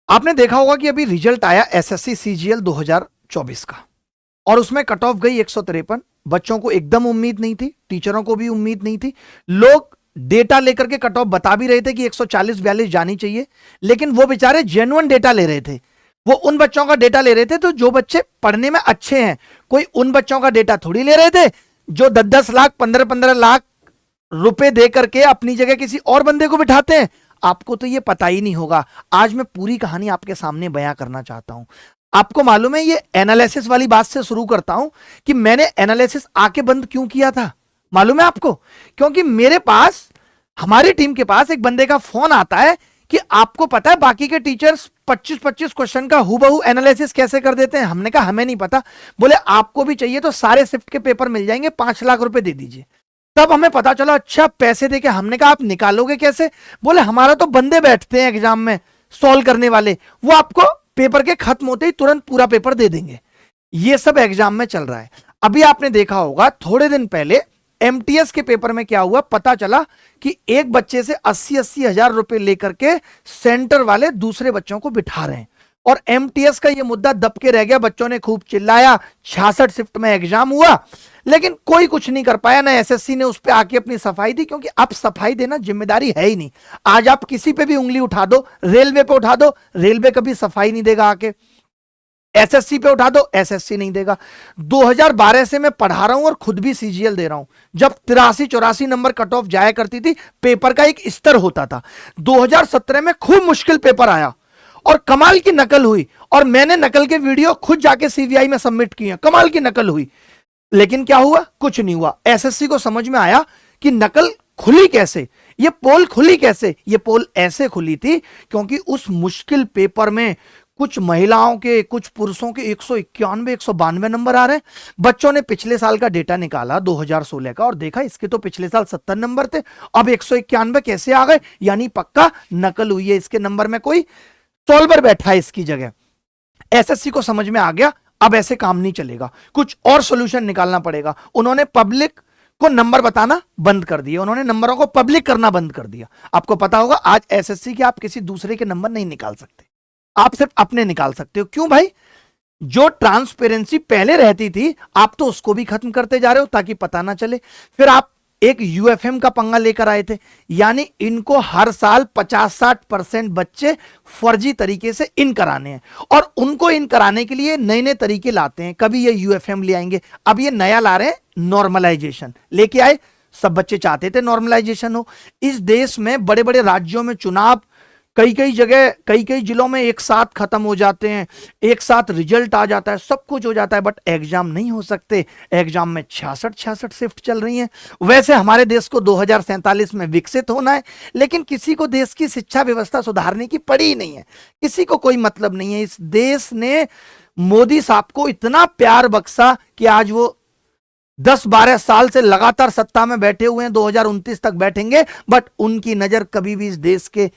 आपने देखा होगा कि अभी रिजल्ट आया एसएससी सीजीएल 2024 का, और उसमें कट ऑफ गई 153। बच्चों को एकदम उम्मीद नहीं थी, टीचरों को भी उम्मीद नहीं थी। लोग डेटा लेकर के कट ऑफ बता भी रहे थे कि 140-42 जानी चाहिए, लेकिन वो बेचारे जेन्युइन डेटा ले रहे थे। वो उन बच्चों का डेटा ले रहे थे तो जो बच्चे पढ़ने में अच्छे हैं। कोई उन बच्चों का डेटा थोड़ी ले रहे थे जो 10-10 लाख 15-15 लाख रुपए दे करके अपनी जगह किसी और बंदे को बिठाते हैं। आपको तो ये पता ही नहीं होगा। आज मैं पूरी कहानी आपके सामने बयां करना चाहता हूं। आपको मालूम है, ये एनालिसिस वाली बात से शुरू करता हूं कि मैंने एनालिसिस आके बंद क्यों किया था। मालूम है आपको? क्योंकि मेरे पास, हमारी टीम के पास एक बंदे का फोन आता है कि आपको पता है बाकी के टीचर्स 25-25 क्वेश्चन का हूबहू एनालिसिस कैसे कर देते हैं। हमने कहा हमें नहीं पता। बोले आपको भी चाहिए तो सारे शिफ्ट के पेपर मिल जाएंगे, 5 लाख रुपए दे दीजिए। तब हमें पता चला, अच्छा पैसे देके। हमने कहा आप निकालोगे कैसे? बोले हमारा तो बंदे बैठते हैं एग्जाम में सॉल्व करने वाले, वो आपको पेपर के खत्म होते ही तुरंत पूरा पेपर दे देंगे। ये सब एग्जाम में चल रहा है। अभी आपने देखा होगा थोड़े दिन पहले एमटीएस के पेपर में क्या हुआ, पता चला कि एक बच्चे से 80-80 हजार रुपए लेकर के सेंटर वाले दूसरे बच्चों को बिठा रहे हैं। और एमटीएस का ये मुद्दा दब के रह गया। बच्चों ने खूब चिल्लाया, 66 शिफ्ट में एग्जाम हुआ, लेकिन कोई कुछ नहीं कर पाया। ना एसएससी ने उस पर आके अपनी सफाई दी, क्योंकि अब सफाई देना जिम्मेदारी है ही नहीं। आज आप किसी पे भी उंगली उठा दो, रेलवे पे उठा दो, रेलवे कभी सफाई नहीं देगा आके। एसएससी पे उठा दो, एसएससी नहीं देगा। 2012 से मैं पढ़ा रहा हूं और खुद भी सीजीएल दे रहा हूं। जब 83-84 नंबर कट ऑफ जाया करती थी, पेपर का एक स्तर होता था। 2017 में खूब मुश्किल पेपर आया और कमाल की नकल हुई, और मैंने नकल के वीडियो खुद जाके सीवीआई में सबमिट किए। कमाल की नकल हुई, लेकिन क्या हुआ? कुछ नहीं हुआ। एसएससी को समझ में आया कि नकल खुली कैसे, ये पोल खुली कैसे। ये पोल ऐसे खुली थी क्योंकि उस मुश्किल पेपर में कुछ महिलाओं के, कुछ पुरुषों के 191-192 नंबर आ रहे हैं। बच्चों ने पिछले साल का डेटा निकाला 2016 का और देखा इसके तो पिछले साल 70 नंबर थे, अब 191 कैसे आ गए? यानी पक्का नकल हुई है, इसके नंबर में कोई सॉल्वर बैठा है इसकी जगह। एसएससी को समझ में आ गया अब ऐसे काम नहीं चलेगा, कुछ और सॉल्यूशन निकालना पड़ेगा। उन्होंने पब्लिक को नंबर बताना बंद कर दिया, उन्होंने नंबरों को पब्लिक करना बंद कर दिया। आपको पता होगा आज एसएससी के आप किसी दूसरे के नंबर नहीं निकाल सकते, आप सिर्फ अपने निकाल सकते हो। क्यों भाई? जो ट्रांसपेरेंसी पहले रहती थी आप तो उसको भी खत्म करते जा रहे हो ताकि पता ना चले। फिर आप एक यूएफएम का पंगा लेकर आए थे, यानी इनको हर साल 50-60% बच्चे फर्जी तरीके से इन कराने हैं, और उनको इन कराने के लिए नए नए तरीके लाते हैं। कभी ये यूएफएम ले आएंगे, अब ये नया ला रहे हैं नॉर्मलाइजेशन लेके आए। सब बच्चे चाहते थे नॉर्मलाइजेशन हो। इस देश में बड़े बड़े राज्यों में चुनाव कई कई जगह, कई कई जिलों में एक साथ खत्म हो जाते हैं, एक साथ रिजल्ट आ जाता है, सब कुछ हो जाता है, बट एग्जाम नहीं हो सकते। एग्जाम में 66 शिफ्ट चल रही हैं। वैसे हमारे देश को 2047 में विकसित होना है, लेकिन किसी को देश की शिक्षा व्यवस्था सुधारने की पड़ी ही नहीं है, किसी को कोई मतलब नहीं है। इस देश ने मोदी साहब को इतना प्यार बख्शा कि आज वो 10-12 साल से लगातार सत्ता में बैठे हुए हैं, 2029 तक बैठेंगे, बट उनकी नजर कभी भी इस देश के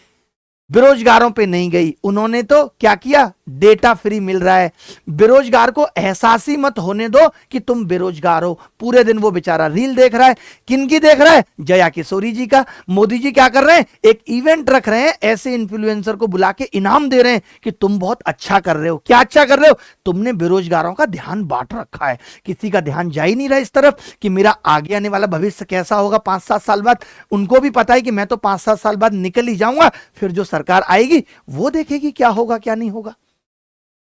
बेरोजगारों पे नहीं गई। उन्होंने तो क्या किया? डेटा फ्री मिल रहा है, बेरोजगार को एहसास ही मत होने दो कि तुम बेरोजगार हो। पूरे दिन वो बेचारा रील देख रहा है। किनकी देख रहा है? जया किशोरी जी का। मोदी जी क्या कर रहे हैं? एक इवेंट रख रहे हैं, ऐसे इन्फ्लुएंसर को बुला के इनाम दे रहे हैं कि तुम बहुत अच्छा कर रहे हो। क्या अच्छा कर रहे हो? तुमने बेरोजगारों का ध्यान बांट रखा है। किसी का ध्यान जा ही नहीं रहा इस तरफ कि मेरा आगे आने वाला भविष्य कैसा होगा 5-7 साल बाद। उनको भी पता है कि मैं तो 5-7 साल बाद निकल ही जाऊंगा, फिर जो सरकार आएगी वो देखेगी क्या होगा क्या नहीं होगा।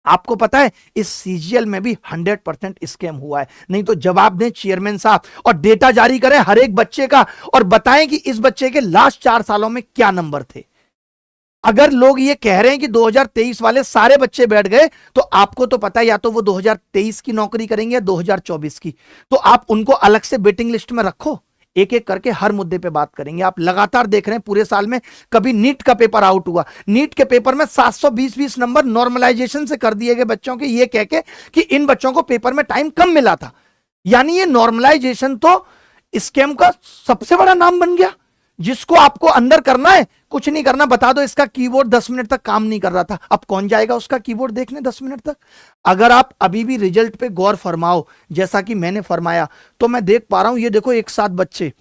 आपको पता है इस सीजीएल में भी 100% स्कैम हुआ है। नहीं तो जवाब दें चेयरमैन साहब और डेटा जारी करें हर एक बच्चे का, और बताएं कि इस बच्चे के लास्ट 4 सालों में क्या नंबर थे। अगर लोग ये कह रहे हैं कि 2023 वाले सारे बच्चे बैठ गए, तो आपको तो पता है या तो वो 2023 की नौकरी करेंगे या 2024 की, तो आप उनको अलग से वेटिंग लिस्ट में रखो। एक एक करके हर मुद्दे पे बात करेंगे। आप लगातार देख रहे हैं पूरे साल में कभी नीट का पेपर आउट हुआ, नीट के पेपर में 720 नंबर नॉर्मलाइजेशन से कर दिए गए बच्चों के, ये कह के कि इन बच्चों को पेपर में टाइम कम मिला था। यानी ये नॉर्मलाइजेशन तो स्कैम का सबसे बड़ा नाम बन गया। जिसको आपको अंदर करना है, कुछ नहीं करना, बता दो इसका कीबोर्ड 10 मिनट तक काम नहीं कर रहा था। अब कौन जाएगा उसका कीबोर्ड देखने 10 मिनट तक? अगर आप अभी भी रिजल्ट पे गौर फरमाओ जैसा कि मैंने फरमाया, तो मैं देख पा रहा हूं, ये देखो एक साथ बच्चे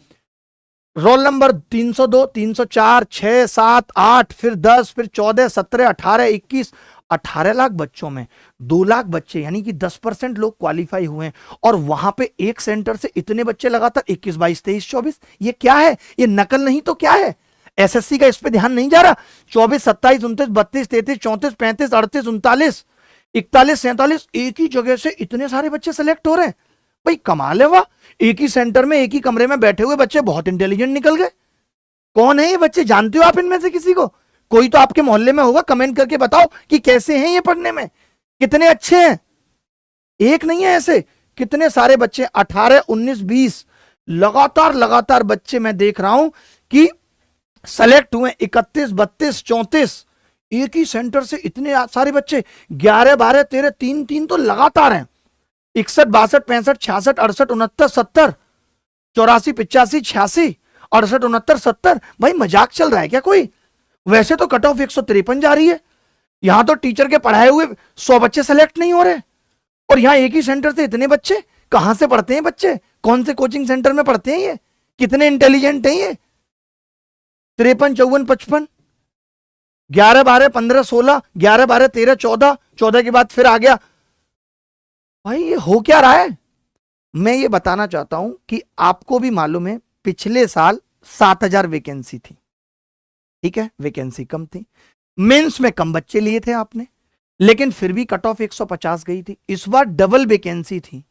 रोल नंबर 302, 304, 6, 7, 8, फिर 10, फिर 14, 17, 18, 21, 18 लाख बच्चों में 2 लाख बच्चे यानी कि 10% लोग क्वालिफाई हुए हैं। और वहां पे एक सेंटर से इतने बच्चे लगातार 21, 22, 23, 24, ये क्या है? ये नकल नहीं तो क्या है? एसएससी का इस पे ध्यान नहीं जा रहा। 24, 27, 29, 32, 33, 34, 35, 38, 39, 41, 47 एक ही जगह से इतने सारे बच्चे सेलेक्ट हो रहे हैं। भाई कमाल है वाह। एक ही सेंटर में एक ही कमरे में बैठे हुए बच्चे बहुत इंटेलिजेंट निकल गए। कौन है ये बच्चे? जानते हो आप इनमें से किसी को? कोई तो आपके मोहल्ले में होगा, कमेंट करके बताओ कि कैसे हैं ये पढ़ने में, कितने अच्छे हैं। एक नहीं है ऐसे, कितने सारे बच्चे 18, 19, 20 लगातार बच्चे मैं देख रहा हूं कि सेलेक्ट हुए। 31, 32, 34 एक ही सेंटर से इतने सारे बच्चे। 11, 12, 13, 3 तो लगातार हैं। 61, 62, 65, 66, 68, 69, 70, 84, 85, 86, 68, 69, 70। भाई मजाक चल रहा है क्या कोई? वैसे तो कट ऑफ 153 जा रही है। यहां तो टीचर के पढ़ाए हुए 100 बच्चे सेलेक्ट नहीं हो रहे, और यहां एक ही सेंटर से इतने बच्चे। कहां से पढ़ते हैं बच्चे? कौन से कोचिंग सेंटर में पढ़ते हैं ये? कितने इंटेलिजेंट हैं ये? 53, 54, 55, 11, 12, 15, 16, 11, 12, 13, 14, 14 के बाद फिर आ गया। भाई ये हो क्या रहा है? मैं ये बताना चाहता हूं कि आपको भी मालूम है पिछले साल 7000 वैकेंसी थी, ठीक है, वैकेंसी कम थी। मेंस में कम बच्चे लिए थे आपने, लेकिन फिर भी कट ऑफ 150 गई थी। इस बार डबल वैकेंसी थी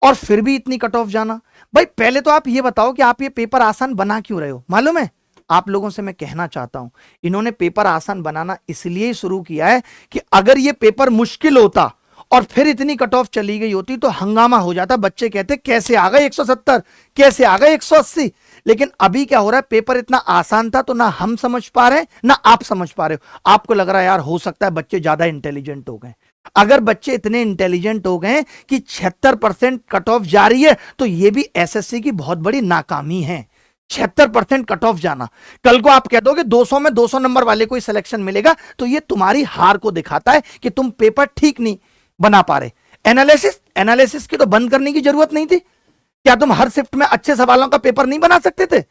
और फिर भी इतनी कट ऑफ जाना। भाई पहले तो आप ये बताओ कि आप ये पेपर आसान बना क्यों रहे हो? मालूम है आप लोगों से मैं कहना चाहता हूं, इन्होंने पेपर आसान बनाना इसलिए शुरू किया है कि अगर ये पेपर मुश्किल होता और फिर इतनी कट ऑफ चली गई होती तो हंगामा हो जाता। बच्चे कहते कैसे आ गए 170, कैसे आ गए 180। लेकिन अभी क्या हो रहा है, पेपर इतना आसान था तो ना हम समझ पा रहे हैं ना आप समझ पा रहे हो। आपको लग रहा है यार हो सकता है बच्चे ज्यादा इंटेलिजेंट हो गए। अगर बच्चे इतने इंटेलिजेंट हो गए कि 76% कट ऑफ जा रही है तो यह भी एसएससी की बहुत बड़ी नाकामी है। 76% कट ऑफ जाना। कल को आप कह दोगे 200 में 200 नंबर वाले को ही सिलेक्शन मिलेगा, तो यह तुम्हारी हार को दिखाता है कि तुम पेपर ठीक नहीं बना पा रहे। एनालिसिस की तो बंद करने की जरूरत नहीं थी। क्या तुम हर शिफ्ट में अच्छे सवालों का पेपर नहीं बना सकते थे?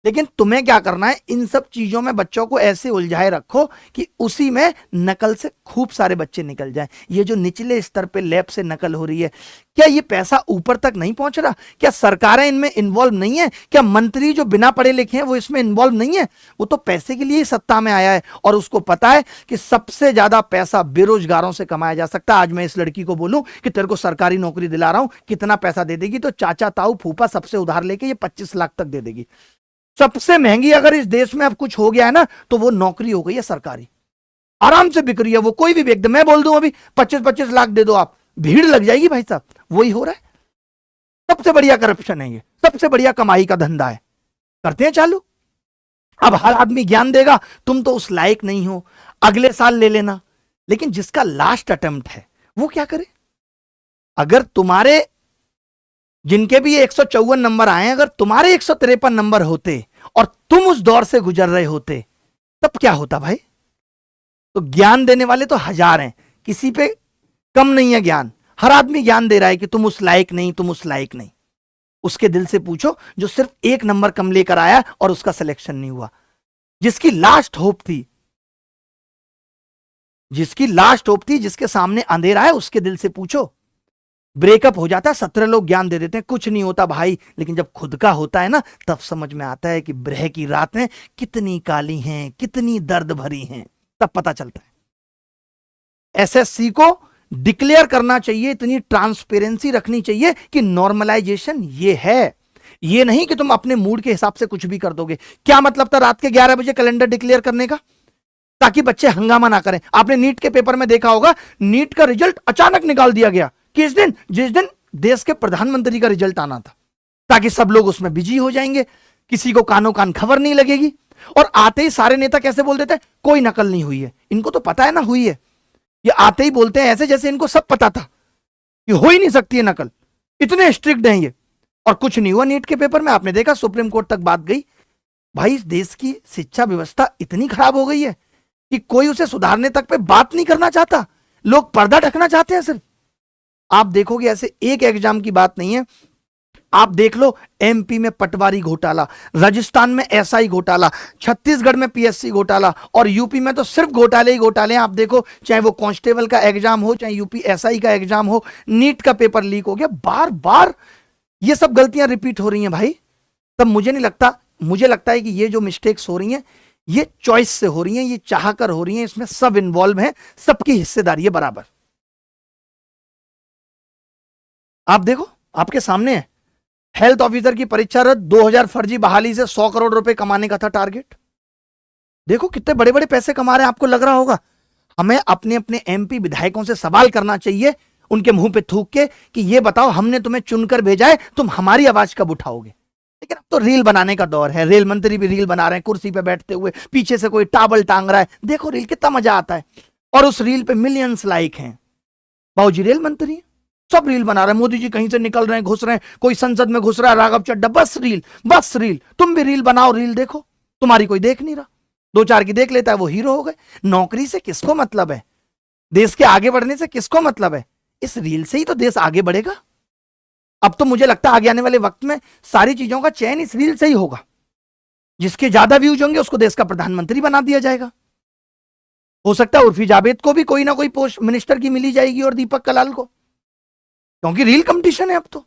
लेकिन तुम्हें क्या करना है, इन सब चीजों में बच्चों को ऐसे उलझाए रखो कि उसी में नकल से खूब सारे बच्चे निकल जाएं। ये जो निचले स्तर पे लैब से नकल हो रही है, क्या ये पैसा ऊपर तक नहीं पहुंच रहा? क्या सरकारें इनमें इन्वॉल्व नहीं है? क्या मंत्री जो बिना पढ़े लिखे हैं वो इसमें इन्वॉल्व नहीं है? वो तो पैसे के लिए ही सत्ता में आया है और उसको पता है कि सबसे ज्यादा पैसा बेरोजगारों से कमाया जा सकता है। आज मैं इस लड़की को बोलूं कि तेरे को सरकारी नौकरी दिला रहा हूं, कितना पैसा दे देगी? तो चाचा ताऊ फूफा सबसे उधार लेके ये 25 लाख तक दे देगी। सबसे महंगी अगर इस देश में अब कुछ हो गया है ना तो वो नौकरी हो गई है सरकारी। आराम से बिक रही है वो, कोई भी व्यक्ति। मैं बोल दूं अभी 25-25 लाख दे दो आप, भीड़ लग जाएगी भाई साहब। वही हो रहा है। सबसे बढ़िया करप्शन है ये, सबसे बढ़िया कमाई का धंधा है। करते हैं चालू। अब हर आदमी ज्ञान देगा, तुम तो उस लायक नहीं हो, अगले साल ले लेना। लेकिन जिसका लास्ट अटेम्प्ट है वो क्या करे? अगर तुम्हारे जिनके भी 154 नंबर आए, अगर तुम्हारे 153 नंबर होते और तुम उस दौर से गुजर रहे होते तब क्या होता भाई? तो ज्ञान देने वाले तो हजार हैं, किसी पे कम नहीं है ज्ञान। हर आदमी ज्ञान दे रहा है कि तुम उस लायक नहीं, तुम उस लायक नहीं। उसके दिल से पूछो जो सिर्फ 1 नंबर कम लेकर आया और उसका सिलेक्शन नहीं हुआ, जिसकी लास्ट होप थी, जिसके सामने अंधेरा है, उसके दिल से पूछो। ब्रेकअप हो जाता है, 17 लोग ज्ञान दे देते हैं, कुछ नहीं होता भाई। लेकिन जब खुद का होता है ना, तब समझ में आता है कि ब्रह की रातें कितनी काली हैं, कितनी दर्द भरी हैं, तब पता चलता है। एसएससी को डिक्लेयर करना चाहिए, इतनी ट्रांसपेरेंसी रखनी चाहिए कि नॉर्मलाइजेशन ये है, ये नहीं कि तुम अपने मूड के हिसाब से कुछ भी कर दोगे। क्या मतलब था रात के 11 बजे कैलेंडर डिक्लेयर करने का? ताकि बच्चे हंगामा ना करें। आपने नीट के पेपर में देखा होगा, नीट का रिजल्ट अचानक निकाल दिया गया। किस दिन? जिस दिन देश के प्रधानमंत्री का रिजल्ट आना था, ताकि सब लोग उसमें बिजी हो जाएंगे, किसी को कानों कान खबर नहीं लगेगी। और आते ही सारे नेता कैसे बोल देते हैं, कोई नकल नहीं हुई है। इनको तो पता है ना हुई है। ये आते ही बोलते हैं ऐसे जैसे इनको सब पता था कि हो ही नहीं सकती है नकल, इतने स्ट्रिक्ट हैं ये। और कुछ नहीं हुआ नीट के पेपर में। आपने देखा सुप्रीम कोर्ट तक बात गई। भाई इस देश की शिक्षा व्यवस्था इतनी खराब हो गई है कि कोई उसे सुधारने तक पे बात नहीं करना चाहता। लोग पर्दा ढकना चाहते हैं सिर्फ। आप देखोगे ऐसे एक एग्जाम की बात नहीं है, आप देख लो, एमपी में पटवारी घोटाला, राजस्थान में एसआई घोटाला, छत्तीसगढ़ में पीएससी घोटाला, और यूपी में तो सिर्फ घोटाले ही घोटाले हैं। आप देखो, चाहे वो कांस्टेबल का एग्जाम हो, चाहे यूपी एसआई का एग्जाम हो, नीट का पेपर लीक हो गया, बार बार ये सब गलतियां रिपीट हो रही हैं भाई। तब मुझे नहीं लगता, मुझे लगता है कि ये जो मिस्टेक्स हो रही हैं ये चॉइस से हो रही हैं, ये चाहकर हो रही हैं, इसमें सब इन्वॉल्व हैं, सबकी हिस्सेदारी है बराबर। आप देखो, आपके सामने है, हेल्थ ऑफिसर की परीक्षा रद्द, 2000 फर्जी बहाली से 100 करोड़ रुपए कमाने का था टारगेट। देखो कितने बड़े बड़े पैसे कमा रहे हैं। आपको लग रहा होगा हमें अपने अपने एमपी विधायकों से सवाल करना चाहिए, उनके मुंह पे थूक के, कि ये बताओ हमने तुम्हें चुनकर भेजा है, तुम हमारी आवाज कब उठाओगे। लेकिन अब तो रील बनाने का दौर है, रेल मंत्री भी रील बना रहे हैं, कुर्सी पे बैठते हुए, पीछे से कोई टावल टांग रहा है, देखो रील कितना मजा आता है, और उस रील पे मिलियंस लाइक हैं। बाबूजी रेल मंत्री, सब रील बना रहे हैं, मोदी जी कहीं से निकल रहे हैं, घुस रहे हैं, कोई संसद में घुस रहा है, राघव चड्ढा, बस रील, बस रील। तुम भी रील बनाओ, रील देखो, तुम्हारी कोई देख नहीं रहा, 2-4 की देख लेता है, वो हीरो हो गए। नौकरी से किसको मतलब है, देश के आगे बढ़ने से किसको मतलब है, इस रील से ही तो देश आगे बढ़ेगा। अब तो मुझे लगता है आगे आने वाले वक्त में सारी चीजों का चयन इस रील से ही होगा, जिसके ज्यादा व्यूज होंगे उसको देश का प्रधानमंत्री बना दिया जाएगा। हो सकता है उर्फी जावेद को भी कोई ना कोई पोस्ट मिनिस्टर की मिली जाएगी, और दीपक कलाल को, क्योंकि रील कंपटीशन है। अब तो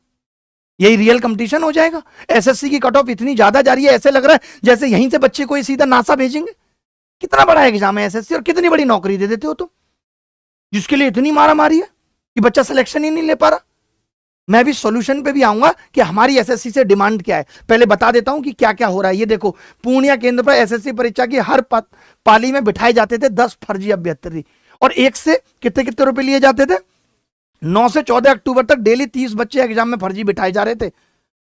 यही रियल कंपटीशन हो जाएगा। एसएससी की कट ऑफ इतनी ज्यादा जा रही है, ऐसे लग रहा है जैसे यहीं से बच्चे को सीधा नासा भेजेंगे। कितना बड़ा एग्जाम है एसएससी, और कितनी बड़ी नौकरी दे देते हो तुम, जिसके लिए इतनी मारा मारी है कि बच्चा सिलेक्शन ही नहीं ले पा रहा। मैं भी सॉल्यूशन पे भी आऊंगा कि हमारी एसएससी से डिमांड क्या है। पहले बता देता हूं कि क्या क्या हो रहा है। ये देखो, पूर्णिया केंद्र पर एसएससी परीक्षा की हर पाली में बिठाए जाते थे 10 फर्जी अभ्यर्थी, और एक से कितने कितने रुपए लिए जाते थे। 9 से 14 अक्टूबर तक डेली 30 बच्चे एग्जाम में फर्जी बिठाए जा रहे थे।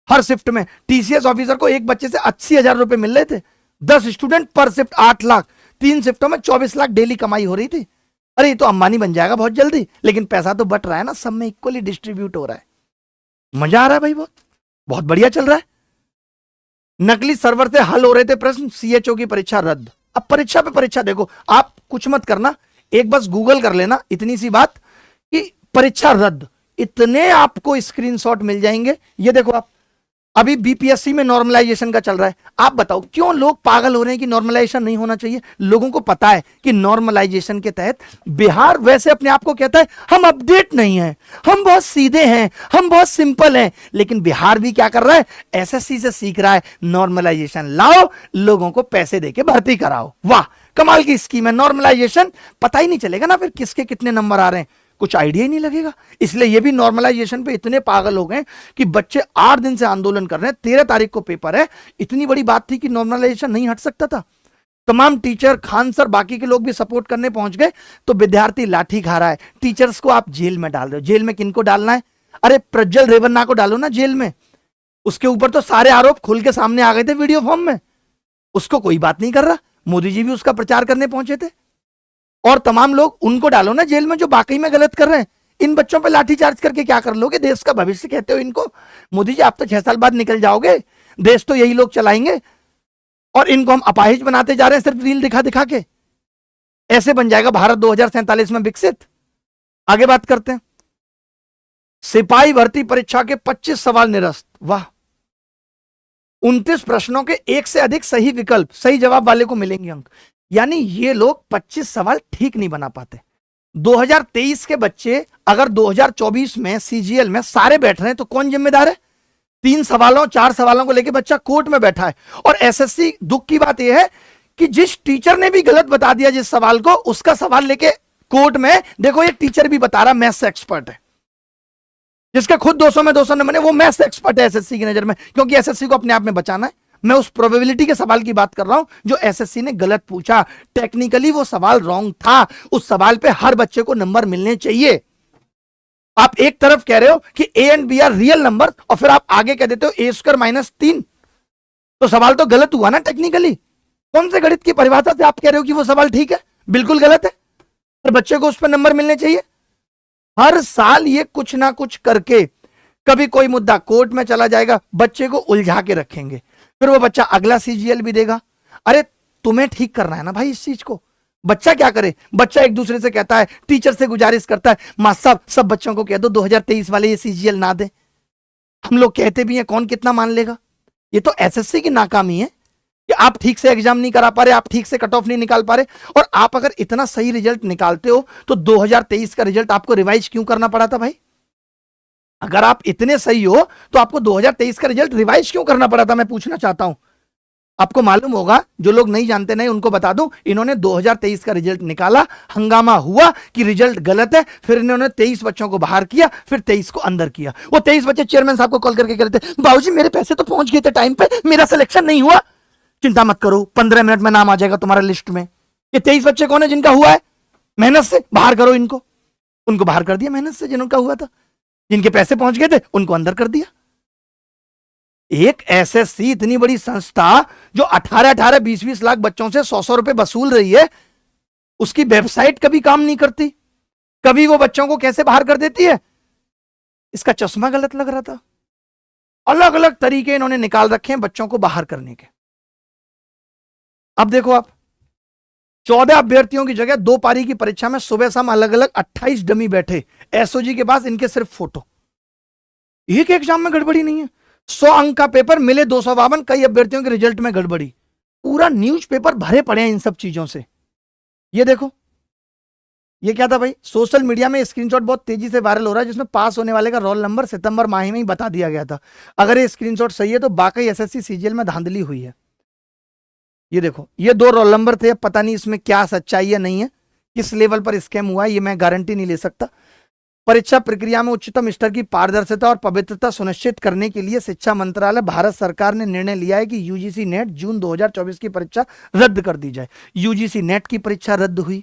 हर शिफ्ट में टीसीएस ऑफिसर को एक बच्चे से 80,000 रुपए मिल रहे थे। 10 स्टूडेंट पर शिफ्ट 8 लाख, 3 शिफ्टों में 24 लाख डेली कमाई हो रही थी। अरे ये तो अंबानी बन जाएगा बहुत जल्दी। लेकिन पैसा तो बट रहा है ना, सब में इक्वली डिस्ट्रीब्यूट हो रहा है। मजा आ रहा है भाई, बहुत बहुत बढ़िया चल रहा है। नकली सर्वर से हल हो रहे थे प्रश्न, सीएचओ की परीक्षा रद्द। अब परीक्षा पे परीक्षा, देखो आप कुछ मत करना, एक बस गूगल कर लेना, इतनी सी बात कि परीक्षा रद्द, इतने आपको स्क्रीनशॉट मिल जाएंगे। ये देखो आप, अभी बीपीएससी में नॉर्मलाइजेशन का चल रहा है। आप बताओ क्यों लोग पागल हो रहे हैं कि नॉर्मलाइजेशन नहीं होना चाहिए। लोगों को पता है कि नॉर्मलाइजेशन के तहत बिहार वैसे अपने आप को कहता है हम अपडेट नहीं हैं, हम बहुत सीधे हैं, हम बहुत सिंपल हैं। लेकिन बिहार भी क्या कर रहा है, एसएससी से सीख रहा है, नॉर्मलाइजेशन लाओ, लोगों को पैसे देके भर्ती कराओ। वाह, कमाल की स्कीम है नॉर्मलाइजेशन। पता ही नहीं चलेगा ना फिर किसके कितने नंबर आ रहे हैं, कुछ आइडिया ही नहीं लगेगा। इसलिए ये भी नॉर्मलाइजेशन पे इतने पागल हो गए कि बच्चे 8 दिन से आंदोलन कर रहे हैं। 13 तारीख को पेपर है। इतनी बड़ी बात थी कि नॉर्मलाइजेशन नहीं हट सकता था। तमाम टीचर, खान सर, बाकी के लोग भी सपोर्ट करने पहुंच गए, तो विद्यार्थी लाठी खा रहा है। टीचर्स को आप जेल में डाल रहे हो। जेल में किनको डालना है? अरे प्रज्वल रेवन्ना को डालो ना जेल में। उसके ऊपर तो सारे आरोप खुल के सामने आ गए थे वीडियो फॉर्म में, उसको कोई बात नहीं कर रहा। मोदी जी भी उसका प्रचार करने पहुंचे थे। और तमाम लोग, उनको डालो ना जेल में जो वाकई में गलत कर रहे हैं। इन बच्चों पे लाठीचार्ज करके क्या कर लोगे? देश का भविष्य कहते हो इनको। मोदी जी आप तो 6 साल बाद निकल जाओगे, देश तो यही लोग चलाएंगे, और इनको हम अपाहिज बनाते जा रहे हैं सिर्फ रील दिखा दिखा के। ऐसे बन जाएगा भारत 2047 में विकसित। आगे बात करते हैं। सिपाही भर्ती परीक्षा के 25 सवाल निरस्त। वाह, 29 प्रश्नों के एक से अधिक सही विकल्प, सही जवाब वाले को मिलेंगे अंक। यानी ये लोग 25 सवाल ठीक नहीं बना पाते। 2023 के बच्चे अगर 2024 में सीजीएल में सारे बैठ रहे हैं तो कौन जिम्मेदार है? 3 सवालों 4 सवालों को लेकर बच्चा कोर्ट में बैठा है। और एसएससी, दुख की बात यह है कि जिस टीचर ने भी गलत बता दिया जिस सवाल को, उसका सवाल लेके कोर्ट में, देखो ये टीचर भी बता रहा मैथ्स एक्सपर्ट है, जिसके खुद 200 में 200 नंबर, वो मैथ्स एक्सपर्ट है एसएससी की नजर में, क्योंकि एसएससी को अपने आप में बचाना है। मैं उस प्रोबेबिलिटी के सवाल की बात कर रहा हूं जो एसएससी ने गलत पूछा। टेक्निकली वो सवाल रॉन्ग था। उस सवाल पे हर बच्चे को नंबर मिलने चाहिए। आप एक तरफ कह रहे हो कि A and B are real number, और फिर आप आगे कह देते हो ए स्क्वायर -3, तो सवाल तो गलत हुआ ना टेक्निकली। कौन से गणित की परिभाषा से आप कह रहे हो कि वो सवाल ठीक है? बिल्कुल गलत है। और बच्चे को उस पर नंबर मिलने चाहिए। हर साल ये कुछ ना कुछ करके कभी कोई मुद्दा कोर्ट में चला जाएगा, बच्चे को उलझा के रखेंगे, फिर वो बच्चा अगला सीजीएल भी देगा। अरे तुम्हें ठीक करना है ना भाई इस चीज को। बच्चा क्या करे? बच्चा एक दूसरे से कहता है, टीचर से गुजारिश करता है, मास्टर साहब सब बच्चों को कह दो 2023 वाले ये सीजीएल ना दे। हम लोग कहते भी हैं, कौन कितना मान लेगा। ये तो एसएससी की नाकामी है कि आप ठीक से एग्जाम नहीं करा पा रहे, आप ठीक से कट ऑफ नहीं निकाल पा रहे। और आप अगर इतना सही रिजल्ट निकालते हो तो 2023 का रिजल्ट आपको रिवाइज क्यों करना पड़ा था भाई? अगर आप इतने सही हो तो आपको 2023 का रिजल्ट रिवाइज क्यों करना पड़ा था, मैं पूछना चाहता हूं। आपको मालूम होगा, जो लोग नहीं जानते नहीं उनको बता दूं, इन्होंने 2023 का रिजल्ट निकाला, हंगामा हुआ कि रिजल्ट गलत है, फिर इन्होंने 23 बच्चों को बाहर किया, फिर 23 को अंदर किया। वो 23 बच्चे चेयरमैन साहब को कॉल करके कह रहे थे, बाबूजी मेरे पैसे तो पहुंच गए थे टाइम पे, मेरा सिलेक्शन नहीं हुआ। चिंता मत करो, 15 मिनट में नाम आ जाएगा तुम्हारा लिस्ट में। ये 23 बच्चे कौन है जिनका हुआ है? मेहनत से बाहर करो इनको। उनको बाहर कर दिया मेहनत से, जिनका हुआ था। जिनके पैसे पहुंच गए थे उनको अंदर कर दिया। एक एसएससी इतनी बड़ी संस्था जो 18-18, 20-20 लाख बच्चों से 100-100 रुपए वसूल रही है, उसकी वेबसाइट कभी काम नहीं करती, कभी वो बच्चों को कैसे बाहर कर देती है। इसका चश्मा गलत लग रहा था। अलग अलग तरीके इन्होंने निकाल रखे हैं बच्चों को बाहर करने के। अब देखो आप, 14 अभ्यर्थियों की जगह 2 पारी की परीक्षा में सुबह शाम अलग अलग 28 डमी बैठे एसओजी के पास, इनके सिर्फ फोटो। एक एग्जाम में गड़बड़ी नहीं है। 100 अंक का पेपर मिले 252, कई अभ्यर्थियों के रिजल्ट में गड़बड़ी। पूरा न्यूज़पेपर भरे पड़े हैं इन सब चीजों से। ये देखो, ये क्या था भाई? सोशल मीडिया में स्क्रीनशॉट बहुत तेजी से वायरल हो रहा है, जिसमें पास होने वाले का रोल नंबर सितंबर माह में ही बता दिया गया था। अगर ये स्क्रीनशॉट सही है तो बाकी एसएससी सीजीएल में धांधली हुई है। ये देखो, ये 2 रोल नंबर थे। पता नहीं इसमें क्या सच्चाई है नहीं है, किस लेवल पर स्कैम हुआ है, ये मैं गारंटी नहीं ले सकता। परीक्षा प्रक्रिया में उच्चतम स्तर की पारदर्शिता और पवित्रता सुनिश्चित करने के लिए शिक्षा मंत्रालय, भारत सरकार ने निर्णय लिया है कि यूजीसी नेट जून 2024 की परीक्षा रद्द कर दी जाए। यूजीसी नेट की परीक्षा रद्द हुई।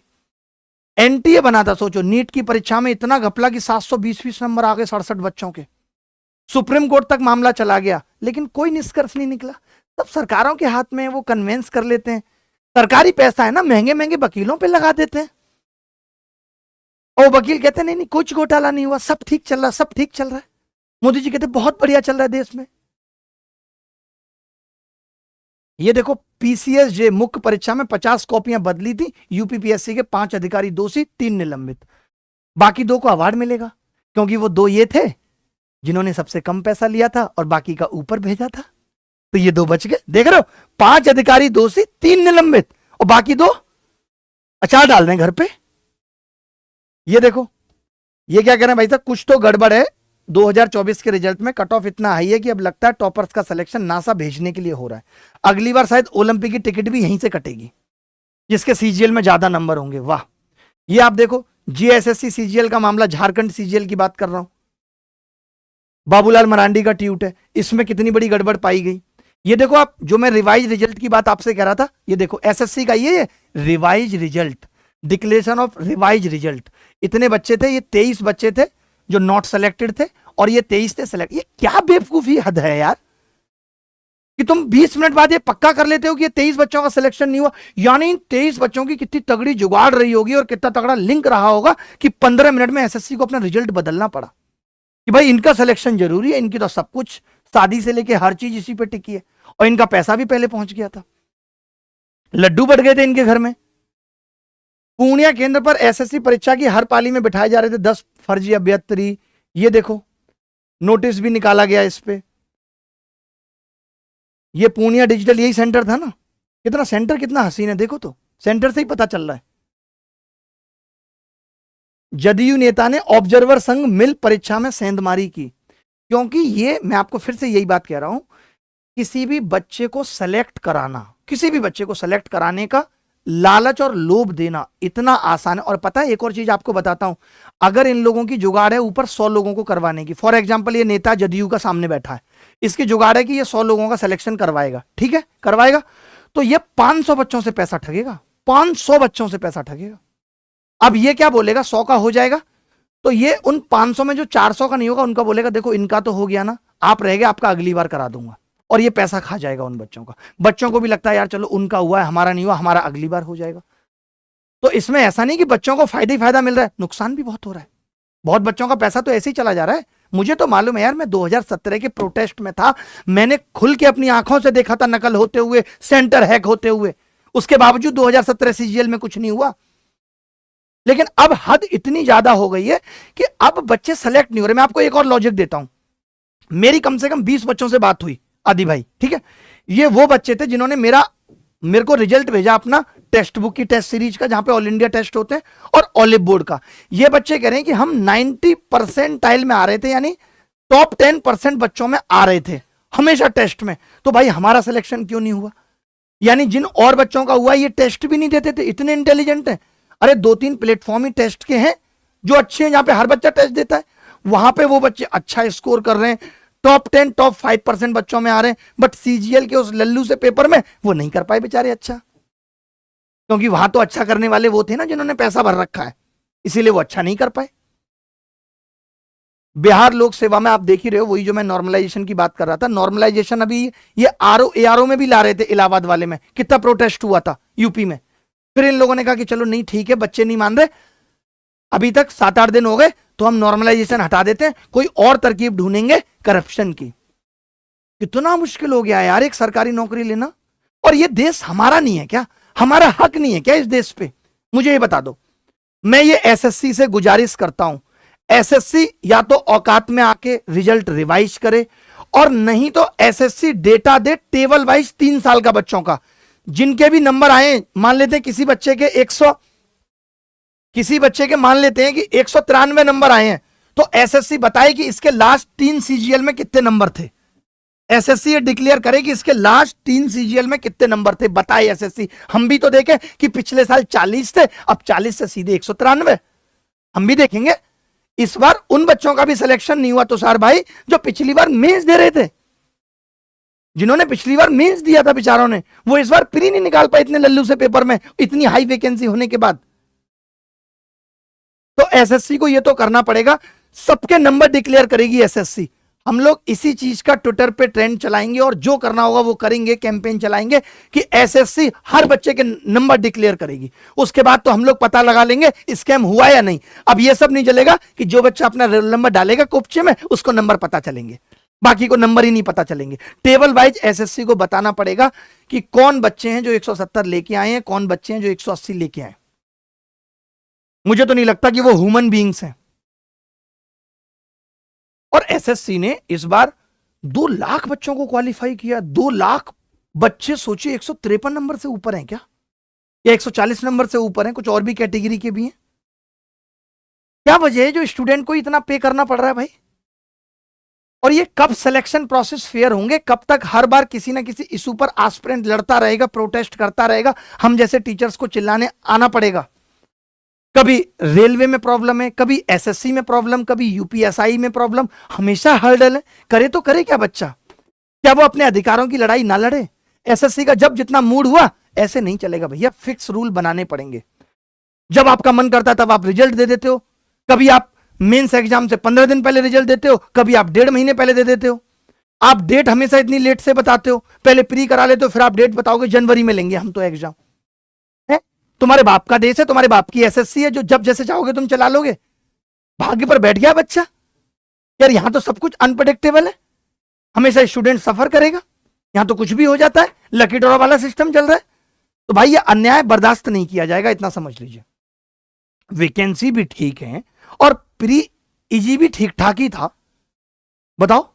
एनटीए बना था, सोचो, नीट की परीक्षा में इतना घपला कि 720 नंबर आ गए 67 बच्चों के। सुप्रीम कोर्ट तक मामला चला गया, लेकिन कोई निष्कर्ष नहीं निकला। तब सरकारों के हाथ में वो कन्वेंस कर लेते हैं। सरकारी पैसा है ना, महंगे महंगे वकीलों पे लगा देते हैं, और वकील कहते नहीं नहीं कुछ घोटाला नहीं हुआ, सब ठीक चल रहा, सब ठीक चल रहा है। मोदी जी कहते बहुत बढ़िया चल रहा है देश में। ये देखो, पीसीएसजे मुख्य परीक्षा में 50 कॉपियां बदली थी। यूपीपीएससी के 5 अधिकारी दोषी, 3 निलंबित। बाकी 2 को अवार्ड मिलेगा, क्योंकि वो 2 ये थे जिन्होंने सबसे कम पैसा लिया था और बाकी का ऊपर भेजा था। तो ये 2 बच गए। देख रहे हो, 5 अधिकारी दोषी, 3 निलंबित, और बाकी 2 अचार डाल रहे हैं घर पे। ये देखो, ये क्या कह रहे हैं भाई साहब, कुछ तो गड़बड़ है 2024 के रिजल्ट में। कट ऑफ इतना हाई है कि अब लगता है टॉपर्स का सिलेक्शन नासा भेजने के लिए हो रहा है। अगली बार शायद ओलंपिक की टिकट भी यहीं से कटेगी, जिसके सीजीएल में ज्यादा नंबर होंगे। वाह। ये आप देखो, जीएसएससी सीजीएल का मामला, झारखंड सीजीएल की बात कर रहा हूं। बाबूलाल मरांडी का ट्वीट है, इसमें कितनी बड़ी गड़बड़ पाई गई। ये देखो आप, जो मैं रिवाइज रिजल्ट की बात आपसे कह रहा था, ये देखो एसएससी का ये revise result, declaration of revise result. इतने बच्चे थे, ये 23 बच्चे थे जो नॉट सेलेक्टेड थे, और ये 23 थे सेलेक्ट। ये क्या बेवकूफी हद है यार, कि तुम 20 मिनट बाद ये पक्का कर लेते हो कि ये 23 बच्चों का सिलेक्शन नहीं हुआ। यानी 23 बच्चों की कितनी तगड़ी जुगाड़ रही होगी और कितना तगड़ा लिंक रहा होगा कि 15 मिनट में एसएससी को अपना रिजल्ट बदलना पड़ा कि भाई इनका सिलेक्शन जरूरी है, इनकी तो सब कुछ, शादी से लेके हर चीज इसी पे टिकी है, और इनका पैसा भी पहले पहुंच गया था, लड्डू बढ़ गए थे इनके घर में। पूर्णिया केंद्र पर एसएससी परीक्षा की हर पाली में बिठाए जा रहे थे 10 फर्जी अभ्यर्थी। ये देखो, नोटिस भी निकाला गया इस पे। ये पूर्णिया डिजिटल यही सेंटर था ना। कितना सेंटर, कितना हसीन है, देखो तो, सेंटर से ही पता चल रहा है। जदयू नेता ने ऑब्जर्वर संग मिल परीक्षा में सेंधमारी की, क्योंकि ये, मैं आपको फिर से यही बात कह रहा हूं, किसी भी बच्चे को सेलेक्ट कराना, किसी भी बच्चे को सेलेक्ट कराने का लालच और लोभ देना इतना आसान है। और पता है, एक और चीज आपको बताता हूं, अगर इन लोगों की जुगाड़ है ऊपर 100 लोगों को करवाने की, फॉर एग्जांपल ये नेता जदयू का सामने बैठा है, इसकी जुगाड़ है कि ये 100 लोगों का सिलेक्शन करवाएगा, ठीक है, करवाएगा, तो ये 500 बच्चों से पैसा ठगेगा, 500 बच्चों से पैसा ठगेगा। अब ये क्या बोलेगा, 100 का हो जाएगा, तो ये उन 500 में जो 400 का नहीं होगा उनका बोलेगा, देखो इनका तो हो गया ना, आप रह गए, आपका अगली बार करा दूंगा, और ये पैसा खा जाएगा उन बच्चों का। बच्चों को भी लगता है यार चलो उनका हुआ है, हमारा नहीं हुआ, हमारा अगली बार हो जाएगा। तो इसमें ऐसा नहीं कि बच्चों को फायदा ही फायदा मिल रहा है, नुकसान भी बहुत हो रहा है। बहुत बच्चों का पैसा तो ऐसे ही चला जा रहा है। मुझे तो मालूम है यार, मैं 2017 के प्रोटेस्ट में था, मैंने खुल के अपनी आंखों से देखा था नकल होते हुए, सेंटर हैक होते हुए, उसके बावजूद 2017 सीजीएल में कुछ नहीं हुआ। लेकिन अब हद इतनी ज्यादा हो गई है कि अब बच्चे सेलेक्ट नहीं हो रहे। मैं आपको एक और लॉजिक देता हूं, मेरी कम से कम 20 बच्चों से बात हुई, आदि भाई, ठीक है। ये वो बच्चे थे जिन्होंने मेरे को रिजल्ट भेजा अपना टेक्स्ट बुक की टेस्ट सीरीज का, जहां पे ऑल इंडिया टेस्ट होते हैं, और ऑलिव बोर्ड का। ये बच्चे कह रहे हैं कि हम 90% में आ रहे थे, यानी टॉप 10% बच्चों में आ रहे थे हमेशा टेस्ट में। तो भाई हमारा सिलेक्शन क्यों नहीं हुआ? यानी जिन और बच्चों का हुआ ये टेस्ट भी नहीं देते थे, इतने इंटेलिजेंट हैं। अरे 2-3 प्लेटफॉर्म ही टेस्ट के हैं जो अच्छे हैं, जहां पे हर बच्चा टेस्ट देता है, वहां पे वो बच्चे अच्छा स्कोर कर रहे हैं, टॉप 10 टॉप 5% बच्चों में आ रहे हैं। बट सीजीएल के उस लल्लू से पेपर में वो नहीं कर पाए बेचारे अच्छा, क्योंकि वहां तो अच्छा करने वाले वो थे ना जिन्होंने पैसा भर रखा है, इसीलिए वो अच्छा नहीं कर पाए। बिहार लोक सेवा में आप देख ही रहे हो, वही जो मैं नॉर्मलाइजेशन की बात कर रहा था, नॉर्मलाइजेशन अभी ये एआरओ में भी ला रहे थे, इलाहाबाद वाले में कितना प्रोटेस्ट हुआ था यूपी में। फिर इन लोगों ने कहा कि चलो नहीं ठीक है, बच्चे नहीं मान रहे, अभी तक 7-8 दिन हो गए, तो हम नॉर्मलाइजेशन हटा देते हैं, कोई और तरकीब ढूंढेंगे करप्शन की। कितना मुश्किल हो गया यार एक सरकारी नौकरी लेना। और ये देश हमारा नहीं है क्या? हमारा हक नहीं है क्या इस देश पे? मुझे ये बता दो। मैं ये एसएससी से गुजारिश करता हूं, एसएससी या तो औकात में आके रिजल्ट रिवाइज करे, और नहीं तो एसएससी डेटा दे टेबल वाइज 3 साल का बच्चों का, जिनके भी नंबर आए, मान लेते हैं किसी बच्चे के मान लेते हैं कि 193 नंबर आए हैं, तो एसएससी बताए कि इसके लास्ट 3 सीजीएल में कितने नंबर थे। एसएससी ये डिक्लेयर करे कि इसके लास्ट 3 सीजीएल में कितने नंबर थे, बताए एसएससी। हम भी तो देखें कि पिछले साल 40 थे, अब 40 से सीधे 193, हम भी देखेंगे। इस बार उन बच्चों का भी सिलेक्शन नहीं हुआ तुषार भाई जो पिछली बार मेंस दे रहे थे, जिन्होंने पिछली बार मेंस दिया था बेचारों ने, वो इस बार प्री नहीं निकाल पाए इतने लल्लू से पेपर में, इतनी हाई वैकेंसी होने के बाद। तो एसएससी को ये तो करना पड़ेगा, सबके नंबर डिक्लेयर करेगी एसएससी। हम लोग इसी चीज का ट्विटर पे ट्रेंड चलाएंगे, और जो करना होगा वो करेंगे, कैंपेन चलाएंगे कि एसएससी हर बच्चे के नंबर डिक्लेयर करेगी। उसके बाद तो हम लोग पता लगा लेंगे स्कैम हुआ या नहीं। अब ये सब नहीं चलेगा कि जो बच्चा अपना रोल नंबर डालेगा कोपचे में उसको नंबर पता चलेंगे, बाकी को नंबर ही नहीं पता चलेंगे। टेबल वाइज एसएससी को बताना पड़ेगा कि कौन बच्चे हैं जो 170 लेके आए हैं, कौन बच्चे हैं जो 180 लेके आए। मुझे तो नहीं लगता कि वो ह्यूमन बीइंग्स हैं। और एसएससी ने इस बार 2 लाख बच्चों को क्वालिफाई किया। 2 लाख बच्चे, सोचिए 153 नंबर से ऊपर हैं क्या, या 140 नंबर से ऊपर हैं, कुछ और भी कैटेगरी के भी हैं। क्या वजह है जो स्टूडेंट को इतना पे करना पड़ रहा है भाई? और ये कब सिलेक्शन प्रोसेस फेयर होंगे? कब तक हर बार किसी ना किसी इशू पर एस्पिरेंट लड़ता रहेगा, प्रोटेस्ट करता रहेगा, हम जैसे टीचर्स को चिल्लाने आना पड़ेगा? कभी रेलवे में प्रॉब्लम है, कभी एसएससी में प्रॉब्लम, कभी यूपीएसआई में प्रॉब्लम, हमेशा हर्डल है। करे तो करे क्या बच्चा? क्या वो अपने अधिकारों की लड़ाई ना लड़े? एसएससी का जब जितना मूड हुआ, ऐसे नहीं चलेगा भैया, फिक्स रूल बनाने पड़ेंगे। जब आपका मन करता है तब आप रिजल्ट दे देते हो, कभी आप मेंस एग्जाम से 15 दिन पहले रिजल्ट देते हो, कभी आप 1.5 महीने पहले दे देते हो। आप डेट हमेशा इतनी लेट से बताते हो, पहले प्री करा लेते हो, फिर आप डेट बताओगे जनवरी में लेंगे हम तो एग्जाम। तुम्हारे बाप का देश है, तुम्हारे बाप की एसएससी है, जो जब जैसे चाहोगे तुम चला लोगे। भाग्य पर बैठ गया बच्चा यार, यहां तो सब कुछ अनप्रेडिक्टेबल है, हमेशा स्टूडेंट सफर करेगा, यहां तो कुछ भी हो जाता है, लकी ड्रॉ वाला सिस्टम चल रहा है। तो भाई ये अन्याय बर्दाश्त नहीं किया जाएगा, इतना समझ लीजिए। वैकेंसी भी ठीक है और प्री इजी भी ठीक ठाक ही था, बताओ।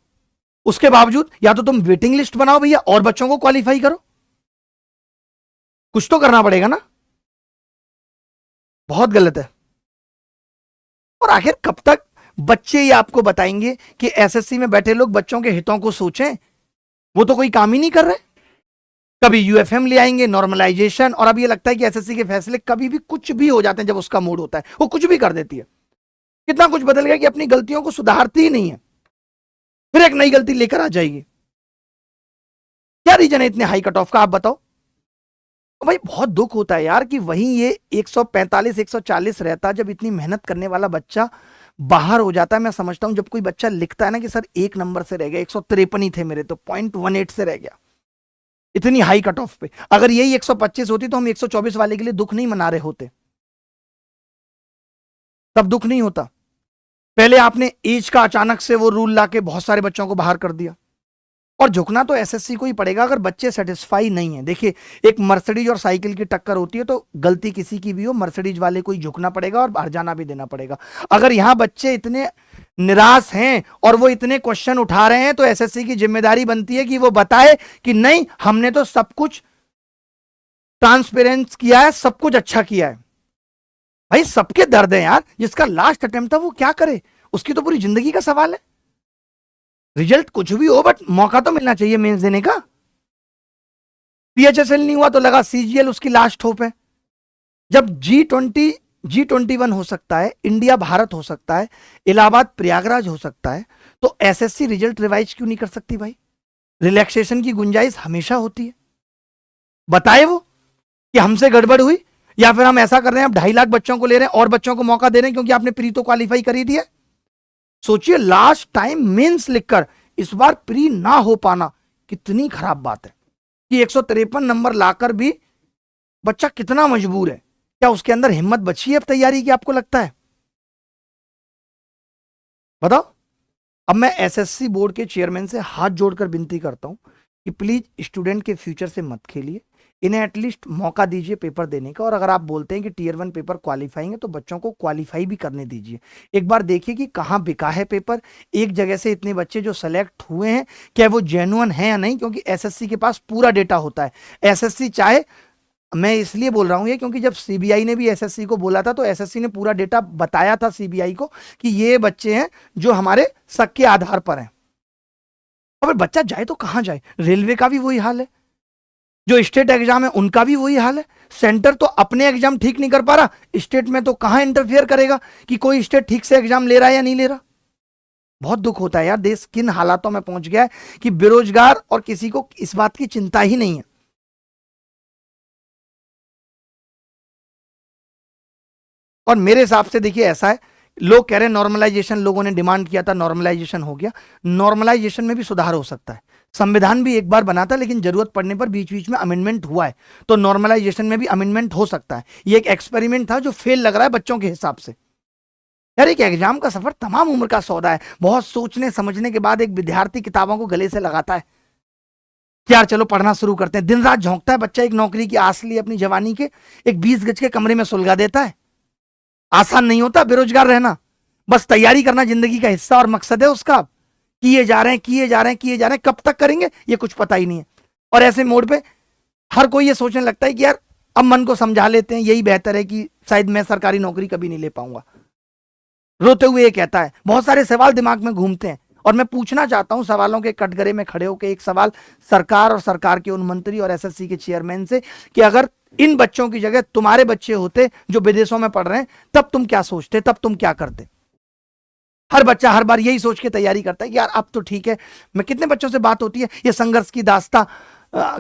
उसके बावजूद या तो तुम वेटिंग लिस्ट बनाओ भैया और बच्चों को क्वालिफाई करो, कुछ तो करना पड़ेगा ना। बहुत गलत है। और आखिर कब तक बच्चे ये आपको बताएंगे कि एसएससी में बैठे लोग बच्चों के हितों को सोचें? वो तो कोई काम ही नहीं कर रहे। कभी यूएफएम ले आएंगे, नॉर्मलाइजेशन, और अब ये लगता है कि एसएससी के फैसले कभी भी कुछ भी हो जाते हैं, जब उसका मूड होता है वो कुछ भी कर देती है। कितना कुछ बदल गया कि अपनी गलतियों को सुधारती ही नहीं है, फिर एक नई गलती लेकर आ जाएगी। क्या रीजन है इतने हाई कट ऑफ का, आप बताओ। भाई बहुत दुख होता है यार कि वहीं ये 145 140 रहता, जब इतनी मेहनत करने वाला बच्चा बाहर हो जाता है। मैं समझता हूं जब कोई बच्चा लिखता है ना कि सर 1 नंबर से रह गया, 153 ही थे मेरे तो 0.18 से रह गया, इतनी हाई कट ऑफ पे। अगर यही 125 होती तो हम 124 वाले के लिए दुख नहीं मना रहे होते, तब दुख नहीं होता। पहले आपने एज का अचानक से वो रूल लाके बहुत सारे बच्चों को बाहर कर दिया। और झुकना तो एसएससी को ही पड़ेगा अगर बच्चे सेटिस्फाई नहीं है। देखिए, एक मर्सिडीज और साइकिल की टक्कर होती है तो गलती किसी की भी हो, मर्सिडीज वाले को ही झुकना पड़ेगा और बाहर जाना भी देना पड़ेगा। अगर यहां बच्चे इतने निराश हैं और वो इतने क्वेश्चन उठा रहे हैं, तो एसएससी की जिम्मेदारी बनती है कि वो बताए कि नहीं, हमने तो सब कुछ ट्रांसपेरेंस किया है, सब कुछ अच्छा किया है। भाई सबके दर्द है यार, जिसका लास्ट अटेम्प्ट था वो क्या करे, उसकी तो पूरी जिंदगी का सवाल है। रिजल्ट कुछ भी हो बट मौका तो मिलना चाहिए मेंस देने का। पीएचएसएल नहीं हुआ तो लगा सीजीएल उसकी लास्ट होप है। जब G21 हो सकता है, इंडिया भारत हो सकता है, इलाहाबाद प्रयागराज हो सकता है, तो एसएससी रिजल्ट रिवाइज क्यों नहीं कर सकती भाई? रिलैक्सेशन की गुंजाइश हमेशा होती है। बताए वो कि हमसे गड़बड़ हुई, या फिर हम ऐसा कर रहे हैं, अब 2.5 लाख बच्चों को ले रहे हैं और बच्चों को मौका दे रहे हैं क्योंकि आपने प्री तो क्वालिफाई कर ही दिया। सोचिए लास्ट टाइम मेंस लिखकर इस बार प्री ना हो पाना कितनी खराब बात है, कि 153 नंबर लाकर भी बच्चा कितना मजबूर है। क्या उसके अंदर हिम्मत बची है अब तैयारी की, आपको लगता है? बताओ। अब मैं एसएससी बोर्ड के चेयरमैन से हाथ जोड़कर विनती करता हूं कि प्लीज स्टूडेंट के फ्यूचर से मत खेलिए, इन्हें एटलीस्ट मौका दीजिए पेपर देने का। और अगर आप बोलते हैं कि टीयर 1 पेपर क्वालिफाइंग है तो बच्चों को क्वालिफाई भी करने दीजिए। एक बार देखिए कि कहाँ बिका है पेपर, एक जगह से इतने बच्चे जो सेलेक्ट हुए हैं क्या वो जेन्युइन है या नहीं, क्योंकि एसएससी के पास पूरा डेटा होता है। एसएससी चाहे, मैं इसलिए बोल रहा हूं ये क्योंकि जब सीबीआई ने भी एसएससी को बोला था तो एसएससी ने पूरा डेटा बताया था सीबीआई को कि ये बच्चे हैं जो हमारे शक के आधार पर हैं। अब बच्चा जाए तो कहां जाए? रेलवे का भी वही हाल है, जो स्टेट एग्जाम है उनका भी वही हाल है। सेंटर तो अपने एग्जाम ठीक नहीं कर पा रहा, स्टेट में तो कहां इंटरफेयर करेगा कि कोई स्टेट ठीक से एग्जाम ले रहा है या नहीं ले रहा। बहुत दुख होता है यार, देश किन हालातों में पहुंच गया है कि बेरोजगार और किसी को इस बात की चिंता ही नहीं है। और मेरे हिसाब से देखिए ऐसा है, लोग कह रहे हैं नॉर्मलाइजेशन, लोगों ने डिमांड किया था नॉर्मलाइजेशन हो गया, नॉर्मलाइजेशन में भी सुधार हो सकता है। संविधान भी एक बार बना था लेकिन जरूरत पड़ने पर बीच बीच में अमेंडमेंट हुआ है, तो नॉर्मलाइजेशन में भी अमेंडमेंट हो सकता है। ये एक एक्सपेरिमेंट था जो फेल लग रहा है बच्चों के हिसाब से। यार एक एग्जाम का सफर तमाम उम्र का सौदा है, बहुत सोचने समझने के बाद एक विद्यार्थी किताबों को गले से लगाता है कि यार चलो पढ़ना शुरू करते हैं। दिन रात झोंकता है बच्चा, एक नौकरी की आस लिए अपनी जवानी के, एक 20 गज के कमरे में सुलगा देता है। आसान नहीं होता बेरोजगार रहना, बस तैयारी करना जिंदगी का हिस्सा और मकसद है उसका। किए जा रहे हैं, किए जा रहे हैं, किए जा रहे हैं, कब तक करेंगे ये कुछ पता ही नहीं है। और ऐसे मोड पे हर कोई ये सोचने लगता है कि यार अब मन को समझा लेते हैं, यही बेहतर है कि शायद मैं सरकारी नौकरी कभी नहीं ले पाऊंगा। रोते हुए ये कहता है। बहुत सारे सवाल दिमाग में घूमते हैं और मैं पूछना चाहता हूं सवालों के कटघरे में खड़े होकर एक सवाल सरकार और सरकार के उन मंत्री और एसएससी के चेयरमैन से कि अगर इन बच्चों की जगह तुम्हारे बच्चे होते जो विदेशों में पढ़ रहे हैं, तब तुम क्या सोचते, तब तुम क्या करते? हर बच्चा हर बार यही सोच के तैयारी करता है कि यार अब तो ठीक है। मैं कितने बच्चों से बात होती है, ये संघर्ष की दास्ता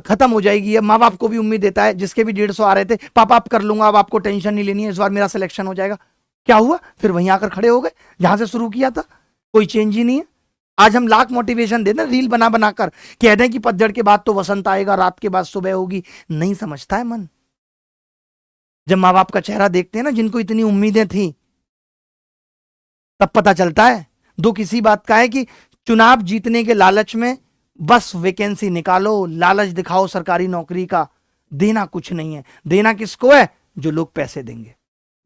खत्म हो जाएगी। माँ बाप को भी उम्मीद देता है, जिसके भी 150 आ रहे थे, पापा आप कर लूंगा, अब आपको टेंशन नहीं लेनी है, इस बार मेरा सिलेक्शन हो जाएगा। क्या हुआ? फिर वहीं आकर खड़े हो गए जहां से शुरू किया था, कोई चेंज ही नहीं है। आज हम लाख मोटिवेशन दे दें, रील बना बनाकर कह दें कि पतझड़ के बाद तो वसंत आएगा, रात के बाद सुबह होगी। नहीं समझता है मन। जब माँ बाप का चेहरा देखते हैं ना, जिनको इतनी उम्मीदें थी, तब पता चलता है। दुख इसी बात का है कि चुनाव जीतने के लालच में बस वैकेंसी निकालो, लालच दिखाओ सरकारी नौकरी का, देना कुछ नहीं है। देना किसको है? जो लोग पैसे देंगे।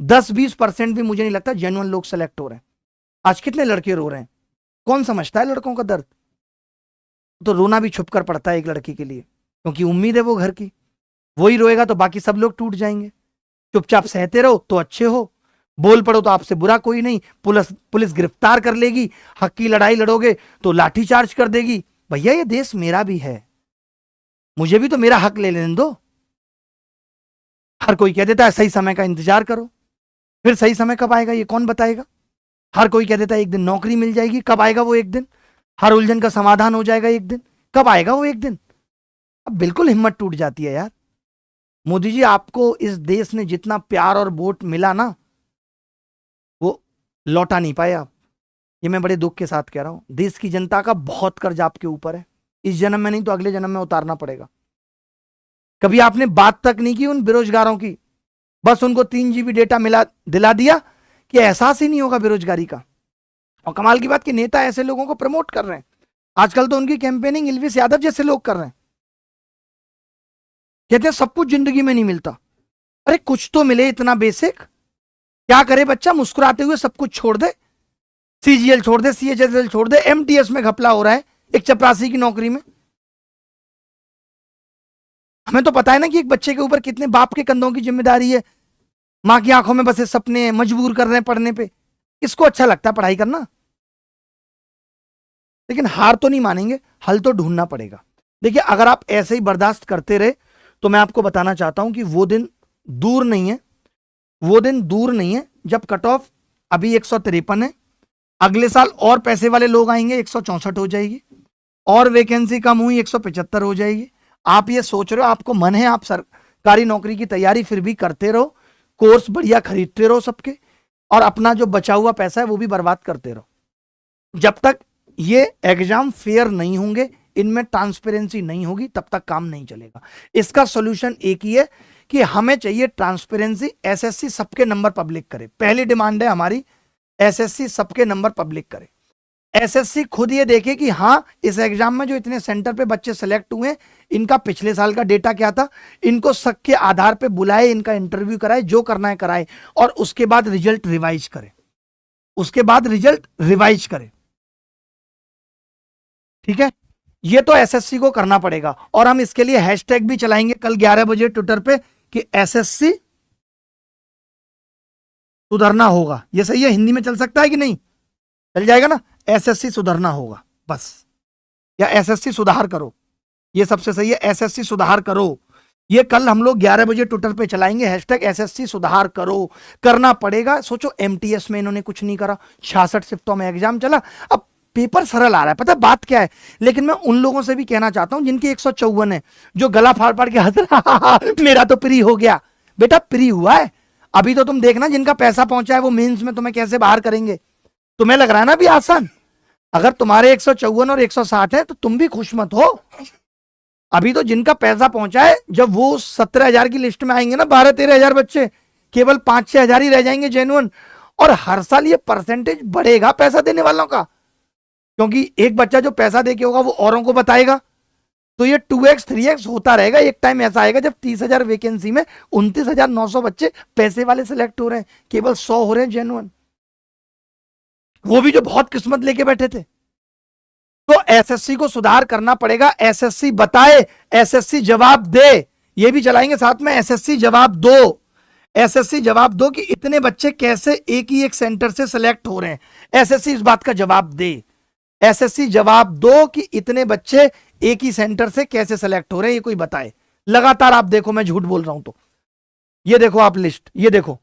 10-20% भी मुझे नहीं लगता जेन्युइन लोग सेलेक्ट हो रहे हैं। आज कितने लड़के रो रहे हैं, कौन समझता है लड़कों का दर्द? तो रोना भी छुप कर पड़ता है एक लड़की के लिए, क्योंकि उम्मीद है वो घर की, वही रोएगा तो बाकी सब लोग टूट जाएंगे। चुपचाप सहते रहो तो अच्छे हो, बोल पड़ो तो आपसे बुरा कोई नहीं, पुलिस गिरफ्तार कर लेगी, हक की लड़ाई लड़ोगे तो लाठी चार्ज कर देगी। भैया ये देश मेरा भी है, मुझे भी तो मेरा हक ले लेने दो। हर कोई कह देता है सही समय का इंतजार करो, फिर सही समय कब आएगा ये कौन बताएगा? हर कोई कह देता है एक दिन नौकरी मिल जाएगी, कब आएगा वो एक दिन? हर उलझन का समाधान हो जाएगा एक दिन, कब आएगा वो एक दिन? अब बिल्कुल हिम्मत टूट जाती है यार। मोदी जी आपको इस देश ने जितना प्यार और वोट मिला ना, वो लौटा नहीं पाए आप। ये मैं बड़े दुख के साथ कह रहा हूं। देश की जनता का बहुत कर्ज आपके ऊपर है, इस जन्म में नहीं तो अगले जन्म में उतारना पड़ेगा। कभी आपने बात तक नहीं की उन बेरोजगारों की, बस उनको 3 GB डेटा मिला, दिला दिया कि एहसास ही नहीं होगा बेरोजगारी का। और कमाल की बात कि नेता ऐसे लोगों को प्रमोट कर रहे हैं। आजकल तो उनकी कैंपेनिंग इल्विस यादव जैसे लोग कर रहे हैं। कहते हैं सब कुछ जिंदगी में नहीं मिलता। अरे कुछ तो मिले, इतना बेसिक। क्या करे बच्चा? मुस्कुराते हुए सब कुछ छोड़ दे, सीजीएल छोड़ दे, सीएचएसएल छोड़ दे, एमटीएस में घपला हो रहा है एक चपरासी की नौकरी में। हमें तो पता है ना कि एक बच्चे के ऊपर कितने बाप के कंधों की जिम्मेदारी है, मां की आंखों में बसे सपने मजबूर कर रहे हैं पढ़ने पे। किसको अच्छा लगता है पढ़ाई करना? लेकिन हार तो नहीं मानेंगे, हल तो ढूंढना पड़ेगा। देखिए, अगर आप ऐसे ही बर्दाश्त करते रहे तो मैं आपको बताना चाहता हूं कि वो दिन दूर नहीं है, वो दिन दूर नहीं है जब कट ऑफ अभी 153 है, अगले साल और पैसे वाले लोग आएंगे 164 हो जाएगी, और वैकेंसी कम हुई 175 हो जाएगी। आप ये सोच रहे हो, आपको मन है आप सरकारी नौकरी की तैयारी फिर भी करते रहो, कोर्स बढ़िया खरीदते रहो सबके, और अपना जो बचा हुआ पैसा है वो भी बर्बाद करते रहो। जब तक ये एग्जाम फेयर नहीं होंगे, इनमें ट्रांसपेरेंसी नहीं होगी, तब तक काम नहीं चलेगा। इसका सॉल्यूशन एक ही है कि हमें चाहिए ट्रांसपेरेंसी। एसएससी सबके नंबर पब्लिक करे, पहली डिमांड है हमारी, एसएससी सबके नंबर पब्लिक करे। एसएससी खुद ये देखे कि हाँ, इस एग्जाम में जो इतने सेंटर पे बच्चे सेलेक्ट हुए, इनका पिछले साल का डेटा क्या था, इनको शक के आधार पे बुलाए, इनका इंटरव्यू कराए, जो करना है कराए, और उसके बाद रिजल्ट रिवाइज करे, उसके बाद रिजल्ट रिवाइज करे। ठीक है, ये तो एसएससी को करना पड़ेगा, और हम इसके लिए हैशटैग भी चलाएंगे कल 11 बजे ट्विटर पे कि एसएससी सुधरना होगा। ये सही है, हिंदी में चल सकता है कि नहीं? चल जाएगा ना, एसएससी सुधरना होगा बस, या एसएससी सुधार करो, ये सबसे सही है, एसएससी सुधार करो। ये कल हम लोग 11 बजे ट्विटर पे चलाएंगे हैशटैग एसएससी सुधार करो, करना पड़ेगा। सोचो, एमटीएस में इन्होंने कुछ नहीं करा, 66 शिफ्टों में एग्जाम चला, अब पेपर सरल आ रहा है, पता है बात क्या है। लेकिन मैं उन लोगों से भी कहना चाहता हूं जिनके 154 है, जो गला फाड़ फाड़ के हंस रहा मेरा तो प्री हो गया। बेटा प्री हुआ है, अभी तो तुम देखना जिनका पैसा पहुंचा है वो मेंस में तुम्हें कैसे बाहर करेंगे। तुम्हें लग रहा है ना भी आसान, अगर तुम्हारे 154 और 160 है तो तुम भी खुश मत हो। अभी तो जिनका पैसा पहुंचा है, जब वो 17,000 की लिस्ट में आएंगे ना, 12-13,000 बच्चे, केवल 5-6 हजार ही रह जाएंगे जेन्युइन। और हर साल ये परसेंटेज बढ़ेगा पैसा देने वालों का, क्योंकि एक बच्चा जो पैसा देके होगा वो औरों को बताएगा, तो ये 2x 3x होता रहेगा। एक टाइम ऐसा आएगा जब 30,000 वैकेंसी में 29,900 बच्चे पैसे वाले सिलेक्ट हो रहे हैं, केवल 100 हो रहे हैं जेन्युइन, वो भी जो बहुत किस्मत लेके बैठे थे। तो एसएससी को सुधार करना पड़ेगा, एसएससी बताए, एसएससी जवाब दे, ये भी चलाएंगे साथ में, एसएससी जवाब दो, एसएससी जवाब दो कि इतने बच्चे कैसे एक ही एक सेंटर से सिलेक्ट हो रहे हैं। एसएससी इस बात का जवाब दे, एसएससी जवाब दो कि इतने बच्चे एक ही सेंटर से कैसे सेलेक्ट हो रहे हैं, ये कोई बताए। लगातार आप देखो, मैं झूठ बोल रहा हूं तो ये देखो आप लिस्ट, ये देखो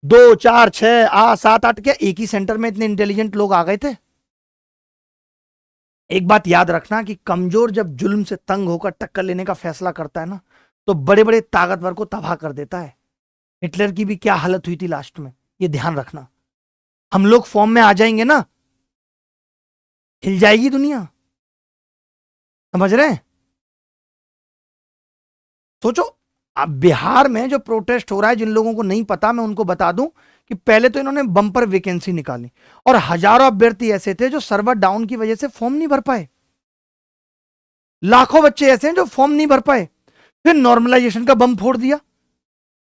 2 4 6 8 7 8, क्या एक ही सेंटर में इतने इंटेलिजेंट लोग आ गए थे? एक बात याद रखना कि कमजोर जब जुल्म से तंग होकर टक्कर लेने का फैसला करता है ना, तो बड़े बड़े ताकतवर को तबाह कर देता है। हिटलर की भी क्या हालत हुई थी लास्ट में, ये ध्यान रखना। हम लोग फॉर्म में आ जाएंगे ना, हिल जाएगी दुनिया, समझ रहे हैं? सोचो, अब बिहार में जो प्रोटेस्ट हो रहा है, जिन लोगों को नहीं पता मैं उनको बता दूं कि पहले तो इन्होंने बम्पर वैकेंसी निकाली, और हजारों अभ्यर्थी ऐसे थे जो सर्वर डाउन की वजह से फॉर्म नहीं भर पाए, लाखों बच्चे ऐसे हैं जो फॉर्म नहीं भर पाए। फिर नॉर्मलाइजेशन का बम फोड़ दिया,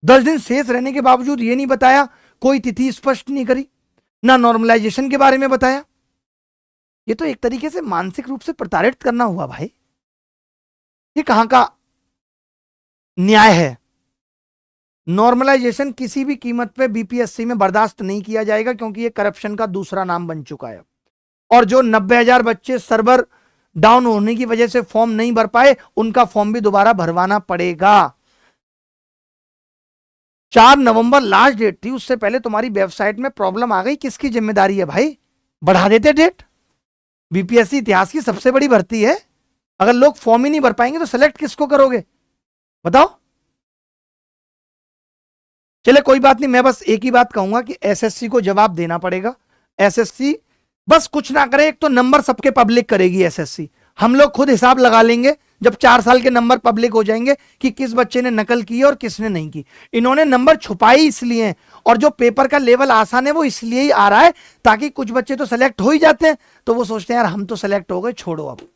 10 दिन शेष रहने के बावजूद ये नहीं बताया, कोई तिथि स्पष्ट नहीं करी, ना नॉर्मलाइजेशन के बारे में बताया। ये तो एक तरीके से मानसिक रूप से प्रताड़ित करना हुआ भाई, ये कहां का न्याय है? नॉर्मलाइजेशन किसी भी कीमत पे बीपीएससी में बर्दाश्त नहीं किया जाएगा, क्योंकि ये करप्शन का दूसरा नाम बन चुका है। और जो 90,000 बच्चे सर्वर डाउन होने की वजह से फॉर्म नहीं भर पाए, उनका फॉर्म भी दोबारा भरवाना पड़ेगा। 4 नवंबर लास्ट डेट थी, उससे पहले तुम्हारी वेबसाइट में प्रॉब्लम आ गई, किसकी जिम्मेदारी है भाई? बढ़ा देते डेट। बीपीएससी इतिहास की सबसे बड़ी भर्ती है, अगर लोग फॉर्म ही नहीं भर पाएंगे तो सेलेक्ट किसको करोगे बताओ? चले कोई बात नहीं, मैं बस एक ही बात कहूंगा कि एसएससी को जवाब देना पड़ेगा। एसएससी बस कुछ ना करे, एक तो नंबर सबके पब्लिक करेगी एसएससी, हम लोग खुद हिसाब लगा लेंगे जब 4 साल के नंबर पब्लिक हो जाएंगे कि किस बच्चे ने नकल की और किसने नहीं की। इन्होंने नंबर छुपाई इसलिए, और जो पेपर का लेवल आसान है वो इसलिए ही आ रहा है ताकि कुछ बच्चे तो सेलेक्ट हो ही जाते हैं, तो वो सोचते हैं यार हम तो सेलेक्ट हो गए, छोड़ो अब।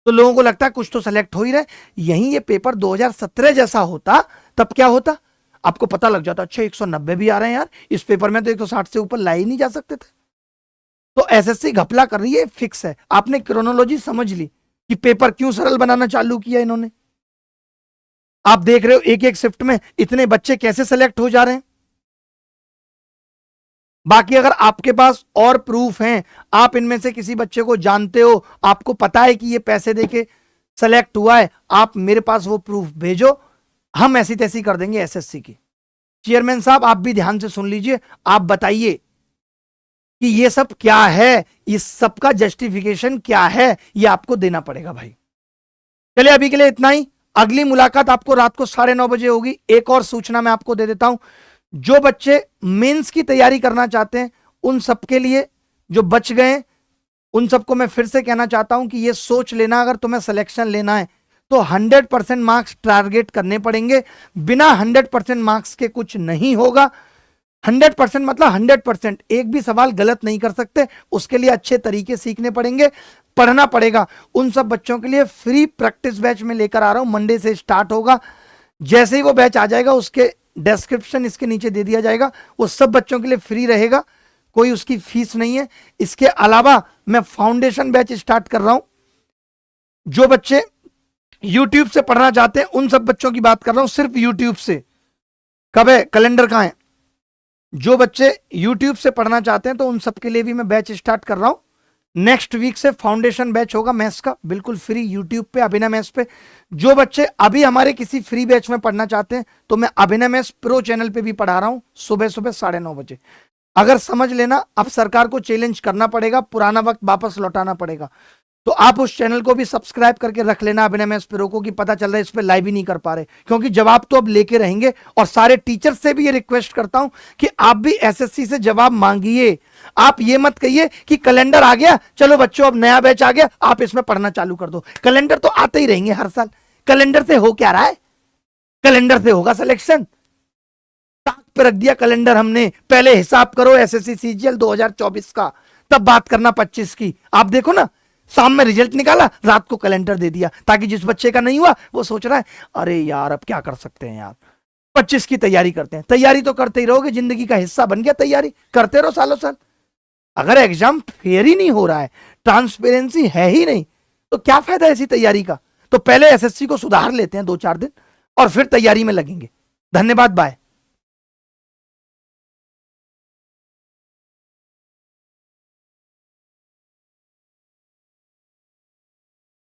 तो लोगों को लगता है कुछ तो सेलेक्ट हो ही रहे। यही ये पेपर 2017 जैसा होता तब क्या होता, आपको पता लग जाता, अच्छा 190 भी आ रहे हैं यार, इस पेपर में तो 160 से ऊपर ला ही नहीं जा सकते थे। तो एसएससी घपला कर रही है, फिक्स है। आपने क्रोनोलॉजी समझ ली कि पेपर क्यों सरल बनाना चालू किया इन्होंने। आप देख रहे हो एक एक शिफ्ट में इतने बच्चे कैसे सेलेक्ट हो जा रहे हैं। बाकी अगर आपके पास और प्रूफ हैं, आप इनमें से किसी बच्चे को जानते हो, आपको पता है कि ये पैसे देके सेलेक्ट हुआ है, आप मेरे पास वो प्रूफ भेजो, हम ऐसी तैसी कर देंगे एसएससी की। चेयरमैन साहब आप भी ध्यान से सुन लीजिए, आप बताइए कि ये सब क्या है, इस सब का जस्टिफिकेशन क्या है, ये आपको देना पड़ेगा भाई। चलिए अभी के लिए इतना ही, अगली मुलाकात आपको रात को 9:30 बजे होगी। एक और सूचना मैं आपको दे देता हूं, जो बच्चे मेंस की तैयारी करना चाहते हैं उन सबके लिए, जो बच गए उन सबको मैं फिर से कहना चाहता हूं कि ये सोच लेना, अगर तुम्हें सिलेक्शन लेना है तो 100% मार्क्स टारगेट करने पड़ेंगे। बिना 100% मार्क्स के कुछ नहीं होगा। 100% मतलब 100%, एक भी सवाल गलत नहीं कर सकते। उसके लिए अच्छे तरीके सीखने पड़ेंगे, पढ़ना पड़ेगा। उन सब बच्चों के लिए फ्री प्रैक्टिस बैच में लेकर आ रहा हूं, मंडे से स्टार्ट होगा। जैसे ही वो बैच आ जाएगा उसके डिस्क्रिप्शन इसके नीचे दे दिया जाएगा। वो सब बच्चों के लिए फ्री रहेगा, कोई उसकी फीस नहीं है। इसके अलावा मैं फाउंडेशन बैच स्टार्ट कर रहा हूं। जो बच्चे यूट्यूब से पढ़ना चाहते हैं उन सब बच्चों की बात कर रहा हूं, सिर्फ यूट्यूब से। कब है, कैलेंडर कहां है? जो बच्चे यूट्यूब से पढ़ना चाहते हैं तो उन सब के लिए भी मैं बैच स्टार्ट कर रहा हूं। नेक्स्ट वीक से फाउंडेशन बैच होगा मैथ्स का, बिल्कुल फ्री, यूट्यूब पे अभिनव मैथ्स पे। जो बच्चे अभी हमारे किसी फ्री बैच में पढ़ना चाहते हैं तो मैं अभिनव मैथ्स प्रो चैनल पे भी पढ़ा रहा हूं, सुबह सुबह 9:30 बजे। अगर समझ लेना, अब सरकार को चैलेंज करना पड़ेगा, पुराना वक्त वापस लौटाना पड़ेगा। तो आप उस चैनल को भी सब्सक्राइब करके रख लेना, अभिनव मैथ्स प्रो को, कि पता चल रहा है इस पे लाइव ही नहीं कर पा रहे, क्योंकि जवाब तो अब लेके रहेंगे। और सारे टीचर से भी ये रिक्वेस्ट करता हूं कि आप भी एसएससी से जवाब मांगिए। आप ये मत कहिए कि कैलेंडर आ गया, चलो बच्चों अब नया बैच आ गया, आप इसमें पढ़ना चालू कर दो। कैलेंडर तो आते ही रहेंगे हर साल। कैलेंडर से हो क्या रहा है? कैलेंडर से होगा सिलेक्शन। ताक पे रख दिया कैलेंडर हमने, पहले हिसाब करो एसएससी सीजीएल 2024 का, तब बात करना 25 की। आप देखो ना, शाम में रिजल्ट निकाला, रात को कैलेंडर दे दिया, ताकि जिस बच्चे का नहीं हुआ वो सोच रहा है अरे यार अब क्या कर सकते हैं यार, 25 की तैयारी करते हैं। तैयारी तो करते ही रहोगे, जिंदगी का हिस्सा बन गया, तैयारी करते रहो सालों साल। अगर एग्जाम फेयर ही नहीं हो रहा है, ट्रांसपेरेंसी है ही नहीं, तो क्या फायदा ऐसी तैयारी का? तो पहले एसएससी को सुधार लेते हैं 2-4 दिन और फिर तैयारी में लगेंगे। धन्यवाद, बाय।